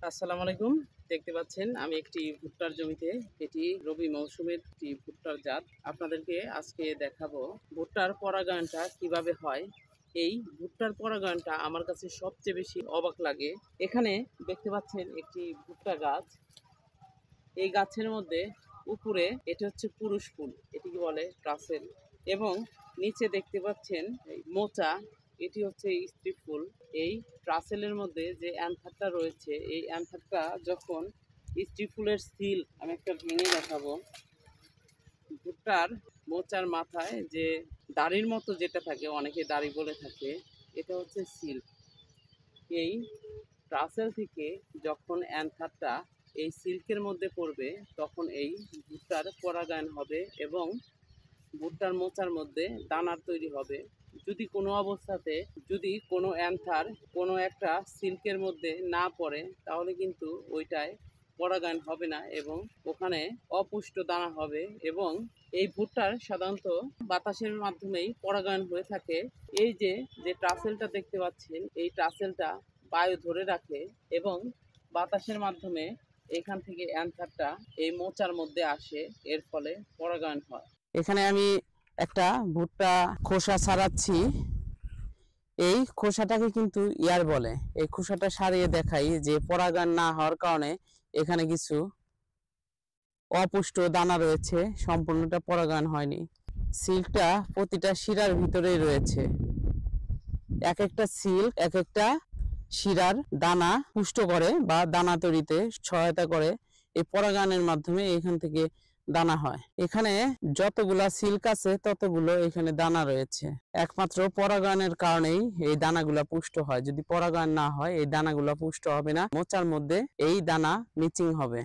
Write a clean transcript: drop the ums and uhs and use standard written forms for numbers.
আসসালামু আলাইকুম। দেখতে পাচ্ছেন আমি একটি ভুট্টার জমিতে, এটি রবি মৌসুমের একটি ভুট্টার জাত। আপনাদেরকে আজকে দেখাবো ভুট্টার পরাগায়নটা কিভাবে হয়। এই ভুট্টার পরাগায়নটা আমার কাছে সবচেয়ে বেশি অবাক লাগে। এখানে দেখতে পাচ্ছেন একটি ভুট্টা গাছ। এই গাছের মধ্যে উপরে এটি হচ্ছে পুরুষ ফুল, এটিকে বলে ট্রাসেল, এবং নিচে দেখতে পাচ্ছেন এই মোচা, এটি হচ্ছে স্ত্রী ফুল। এই ট্রাসেলের মধ্যে যে অ্যান্থারটা রয়েছে, এই অ্যান্থারটা যখন স্ত্রী ফুলের সিল, আমি একটা ভেঙে দেখাবো। ভুট্টার মোচার মাথায় যে দাড়ির মতো যেটা থাকে, অনেকে দাড়ি বলে থাকে, এটা হচ্ছে সিল। এই ট্রাসেল থেকে যখন অ্যান্থারটা এই সিল্কের মধ্যে পড়বে, তখন এই ভুট্টার পরাগায়ন হবে এবং ভুট্টার মোচার মধ্যে দানার তৈরি হবে। যদি কোনো অবস্থাতে যদি কোনো অ্যান্থার কোনো একটা সিল্কের মধ্যে না পড়ে, তাহলে কিন্তু ওইটায় পরাগায়ন হবে না এবং ওখানে অপুষ্ট দানা হবে। এবং এই ভুট্টার সাধারণত বাতাসের মাধ্যমেই পরাগায়ন হয়ে থাকে। এই যে যে ট্রাসেলটা দেখতে পাচ্ছেন, এই ট্রাসেলটা বায়ু ধরে রাখে এবং বাতাসের মাধ্যমে এখান থেকে অ্যান্থারটা এই মোচার মধ্যে আসে, এর ফলে পরাগায়ন হয়। এখানে আমি একটা ভুট্টা খোসা ছাড়াচ্ছি। এই খোসাটাকে কিন্তু ইয়ার বলে। এই খোসাটা সারিয়ে দেখাই যে পরাগায়ন না হওয়ার কারণে এখানে কিছু অপুষ্ট দানা রয়েছে, সম্পূর্ণটা পরাগায়ন হয়নি। সিল্কটা প্রতিটা শিরার ভিতরেই রয়েছে। এক একটা সিল্ক এক একটা শিরার দানা পুষ্ট করে বা দানা তৈরিতে সহায়তা করে। এই পরাগায়নের মাধ্যমে এখান থেকে দানা হয়। এখানে যতগুলা সিল্ক আছে ততগুলো এখানে দানা রয়েছে। একমাত্র পরাগায়নের কারণেই এই দানাগুলা পুষ্ট হয়। যদি পরাগায়ন না হয়, এই দানাগুলা পুষ্ট হবে না। মোচার মধ্যে এই দানা মিচিং হবে।